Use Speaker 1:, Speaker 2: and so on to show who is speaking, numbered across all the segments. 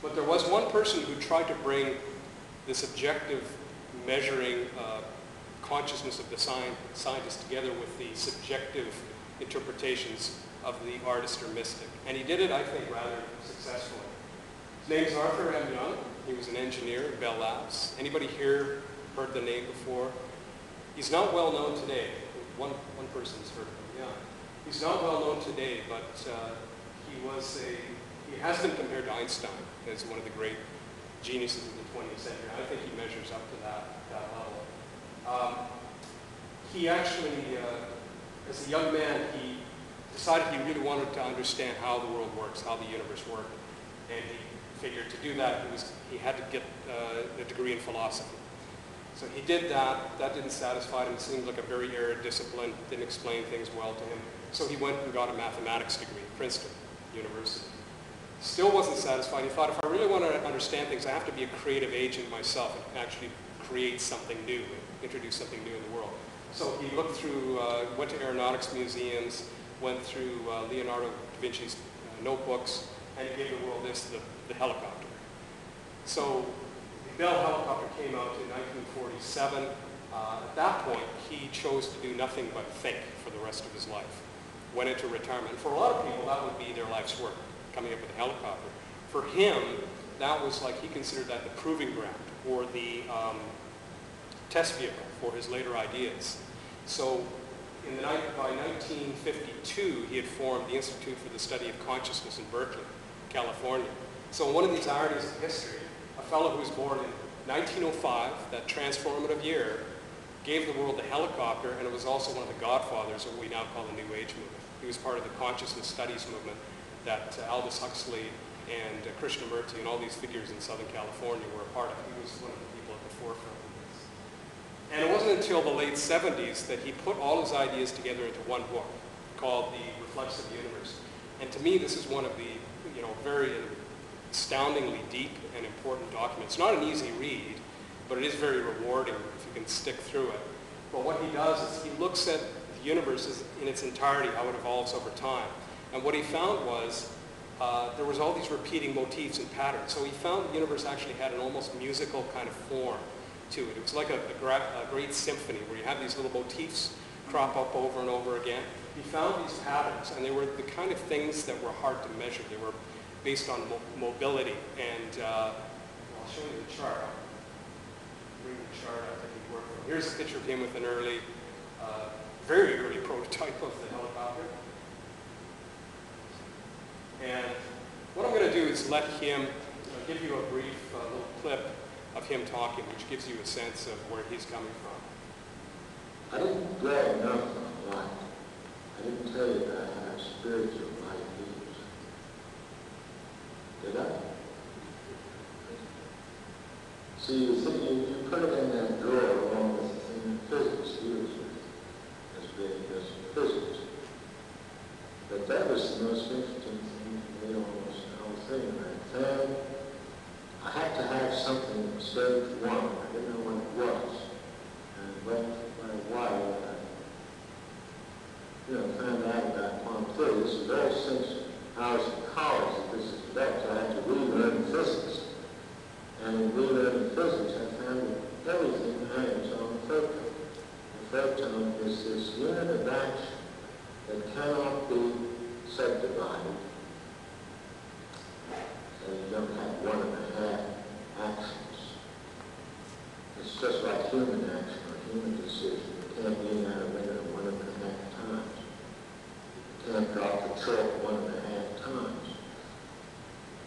Speaker 1: But there was one person who tried to bring this objective measuring consciousness of the scientist together with the subjective interpretations of the artist or mystic. And he did it, I think, rather successfully. His name is Arthur M. Young. He was an engineer at Bell Labs. Anybody here heard the name before? He's not well known today. One person's heard of him, yeah. He's not well known today, but he has been compared to Einstein as one of the great geniuses of the 20th century. I think he measures up to that level. He actually, as a young man, he decided he really wanted to understand how the world works, how the universe worked. And he figured to do that, he had to get a degree in philosophy. So he did that. That didn't satisfy him. It seemed like a very arid discipline, didn't explain things well to him. So he went and got a mathematics degree at Princeton University. Still wasn't satisfied. He thought, if I really want to understand things, I have to be a creative agent myself and actually create something new, introduce something new in the world. So he looked through, went to aeronautics museums, went through Leonardo da Vinci's notebooks, and he gave the world the helicopter. So the Bell helicopter came out in 1947. At that point, he chose to do nothing but think for the rest of his life. Went into retirement. For a lot of people, that would be their life's work, coming up with a helicopter. For him, that was like, he considered that the proving ground, or the test vehicle for his later ideas. So by 1952, he had formed the Institute for the Study of Consciousness in Berkeley, California. So one of these ironies of history, a fellow who was born in 1905, that transformative year, gave the world the helicopter, and it was also one of the godfathers of what we now call the New Age movement. He was part of the consciousness studies movement that Aldous Huxley and Krishnamurti and all these figures in Southern California were a part of. He was one of the people at the forefront of this. And it wasn't until the late 70s that he put all his ideas together into one book called The Reflexive Universe. And to me, this is one of the very astoundingly deep and important documents. Not an easy read, but it is very rewarding if you can stick through it. But what he does is he looks at the universe in its entirety, how it evolves over time. And what he found was there was all these repeating motifs and patterns. So he found the universe actually had an almost musical kind of form to it. It was like a great symphony where you have these little motifs crop up over and over again. He found these patterns, and they were the kind of things that were hard to measure. They were based on mobility. And I'll show you the chart. I'll bring the chart up that he worked from. Here's a picture of him with an very early prototype of the helicopter. And what I'm going to do is let him give you a brief little clip of him talking, which gives you a sense of where he's coming from.
Speaker 2: I didn't dwell enough on life. I didn't tell you that I have spiritual ideas. Did I? See, you put it in that drawer along with the thing in physics deals with as being just physics. But that was the most interesting thing to me almost the whole thing. I found I had to have something that was stage one. I didn't know what it was. And went for a while, found out about quantum theory. This is ever since I was in college that this is developed. I had to relearn physics. And in relearning physics, I found that everything hangs on the photon. The photon is this unit of action that cannot be subdivided. So you don't have 1.5 actions. It's just like human action or human decision. You can't lean out a window 1.5 times. You can't drop the chalk 1.5 times.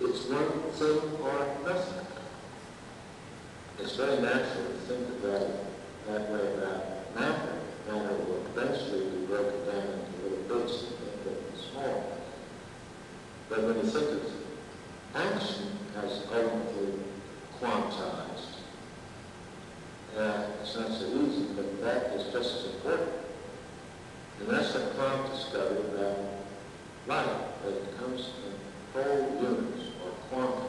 Speaker 2: It's one thing or nothing. It's very natural to think about it that way about matter. Matter will eventually be broken down into little bits and get small. But when you think of action as ultimately quantized, it's not so easy, but that is just as important. And that's what Planck discovered about light, that it comes in whole units, or quanta.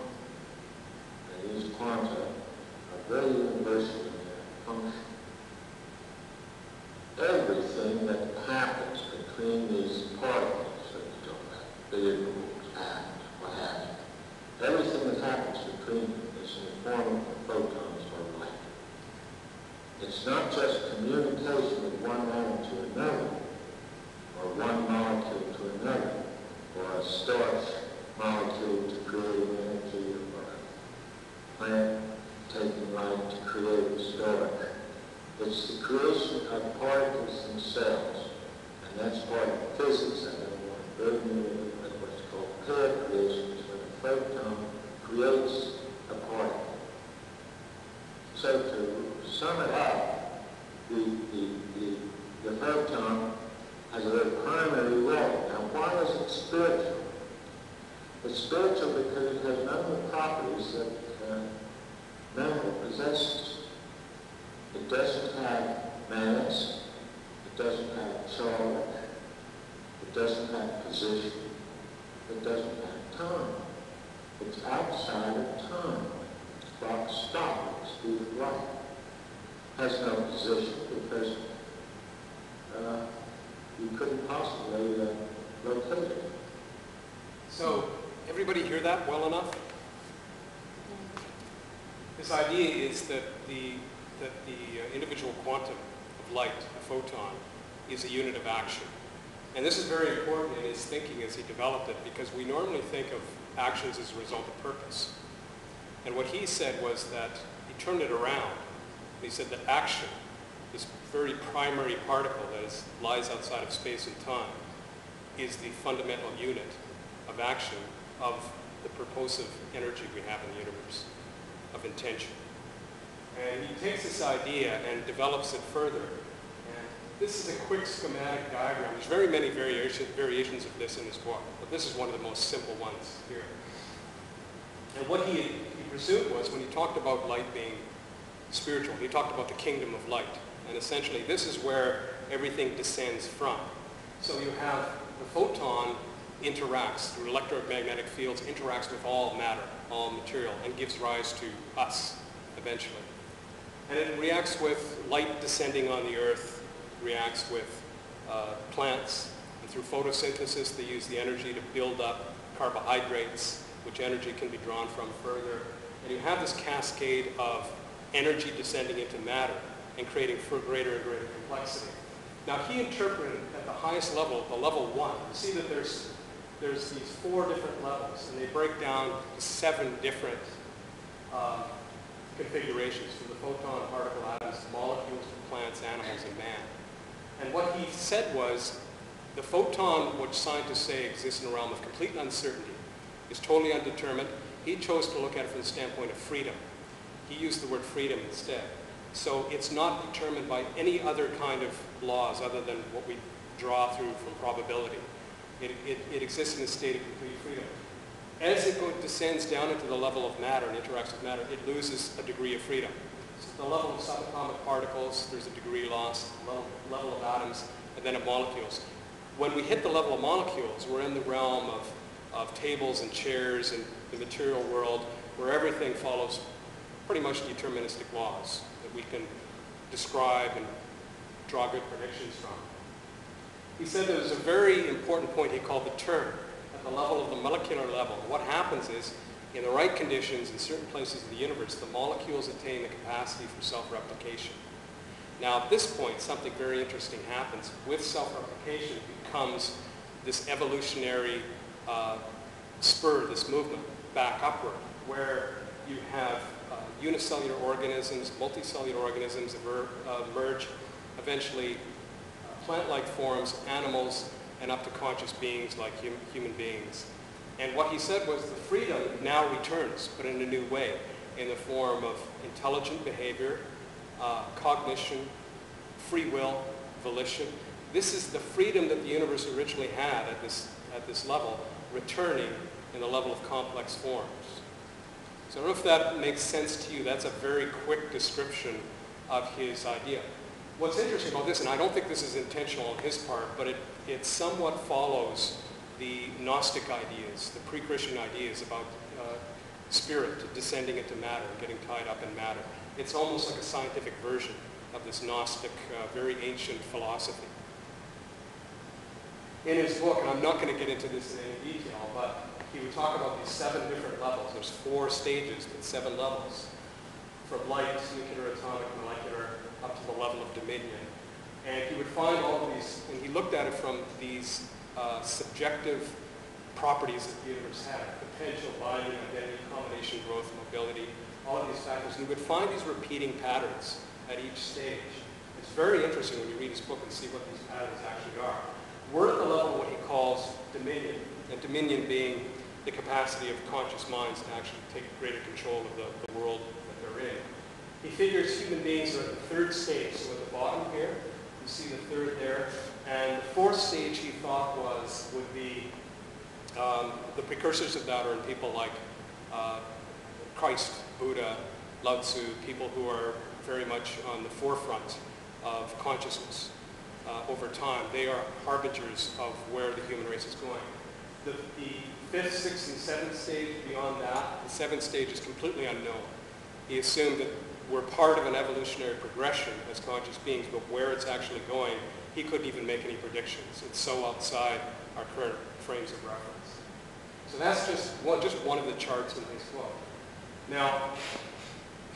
Speaker 2: And these quanta are very universal in their function. Everything that happens between these particles that we talk about, billion atoms, what have you, everything that happens between them is in the form of photons or light. It's not just communication of one atom to another, or one molecule to another, or a starch molecule to create energy, or a plant taking light to create a starch. It's the creation of particles themselves, and that's part of physics. I don't want to burden you with what's called pair creation, is when a photon creates a particle. So to sum it up, the photon has a very primary role. Now, why is it spiritual? It's spiritual because it has none of the properties that matter possesses. It doesn't have mass, it doesn't have charge, it doesn't have position, it doesn't have time. It's outside of time. Clock stopped at the speed of light. Has no position because you couldn't possibly locate it.
Speaker 1: So, everybody hear that well enough? This idea is that the individual quantum of light, a photon, is a unit of action. And this is very important in his thinking as he developed it, because we normally think of actions as a result of purpose. And what he said was that he turned it around. He said that action, this very primary particle that lies outside of space and time, is the fundamental unit of action of the purposive energy we have in the universe, of intention. And he takes this idea and develops it further. And this is a quick schematic diagram. There's very many variations of this in this book, but this is one of the most simple ones here. And what he presumed was, when he talked about light being spiritual, he talked about the kingdom of light. And essentially, this is where everything descends from. So you have the photon interacts through electromagnetic fields, interacts with all matter, all material, and gives rise to us eventually. And it reacts with light descending on the earth, reacts with plants, and through photosynthesis they use the energy to build up carbohydrates, which energy can be drawn from further. And you have this cascade of energy descending into matter and creating for greater and greater complexity. Now he interpreted at the highest level, the level 1. You see that there's these 4 different levels, and they break down to 7 different configurations, from the photon, particle, atoms, molecules, plants, animals, and man. And what he said was, the photon, which scientists say exists in a realm of complete uncertainty, is totally undetermined. He chose to look at it from the standpoint of freedom. He used the word freedom instead. So it's not determined by any other kind of laws other than what we draw through from probability. It exists in a state of complete freedom. As it descends down into the level of matter and interacts with matter, it loses a degree of freedom. So at the level of subatomic particles, there's a degree lost, level of atoms, and then of molecules. When we hit the level of molecules, we're in the realm of tables and chairs and the material world, where everything follows pretty much deterministic laws that we can describe and draw good predictions from. He said there was a very important point he called the turn, at the level of the molecular level. What happens is, in the right conditions in certain places of the universe, the molecules attain the capacity for self-replication. Now at this point, something very interesting happens. With self-replication, it becomes this evolutionary spur, this movement back upward, where you have unicellular organisms, multicellular organisms that emerge, eventually plant-like forms, animals, and up to conscious beings like human beings. And what he said was the freedom now returns, but in a new way, in the form of intelligent behavior, cognition, free will, volition. This is the freedom that the universe originally had at this level, returning in the level of complex forms. So I don't know if that makes sense to you. That's a very quick description of his idea. What's interesting about this, and I don't think this is intentional on his part, but it somewhat follows the Gnostic ideas, the pre-Christian ideas about spirit descending into matter, getting tied up in matter. It's almost like a scientific version of this Gnostic, very ancient philosophy. In his book, and I'm not going to get into this in any detail, but he would talk about these 7 different levels. There's 4 stages, but 7 levels. From light, nuclear, atomic, molecular, up to the level of dominion. And he would find all of these, and he looked at it from these subjective properties that the universe had: potential, binding, identity, combination, growth, mobility, all of these factors. And he would find these repeating patterns at each stage. It's very interesting when you read his book and see what these patterns actually are. We're at the level of what he calls dominion, and dominion being the capacity of conscious minds to actually take greater control of the world that they're in. He figures human beings are at the 3rd stage, so at the bottom here, you see the 3rd there, and the 4th stage he thought would be the precursors of that are in people like Christ, Buddha, Lao Tzu, people who are very much on the forefront of consciousness over time. They are harbingers of where the human race is going. The 5th, 6th, and 7th stage, beyond that, the 7th stage is completely unknown. He assumed that we're part of an evolutionary progression as conscious beings, but where it's actually going, he couldn't even make any predictions. It's so outside our current frames of reference. So that's just one of the charts in his book. Now,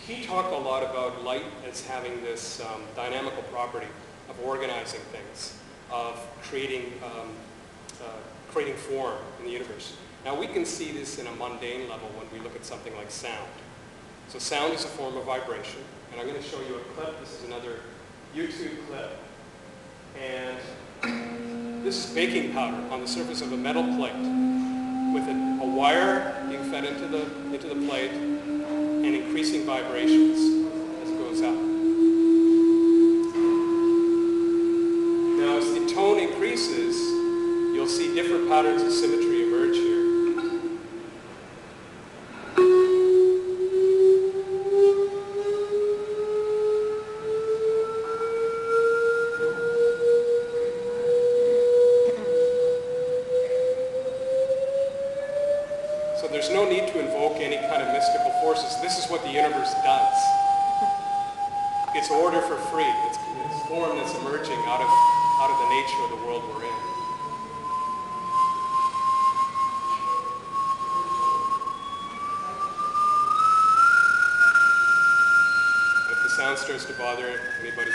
Speaker 1: he talked a lot about light as having this dynamical property of organizing things, of creating form in the universe. Now, we can see this in a mundane level when we look at something like sound. So sound is a form of vibration, and I'm going to show you a clip. This is another YouTube clip, and this is baking powder on the surface of a metal plate with a wire being fed into the plate and increasing vibrations as it goes up. Now, as the tone increases, you'll see different patterns of symmetry emerge here. So there's no need to invoke any kind of mystical forces. This is what the universe does. It's order for free. It's form that's emerging out of the nature of the world we're in. If the sound starts to bother anybody,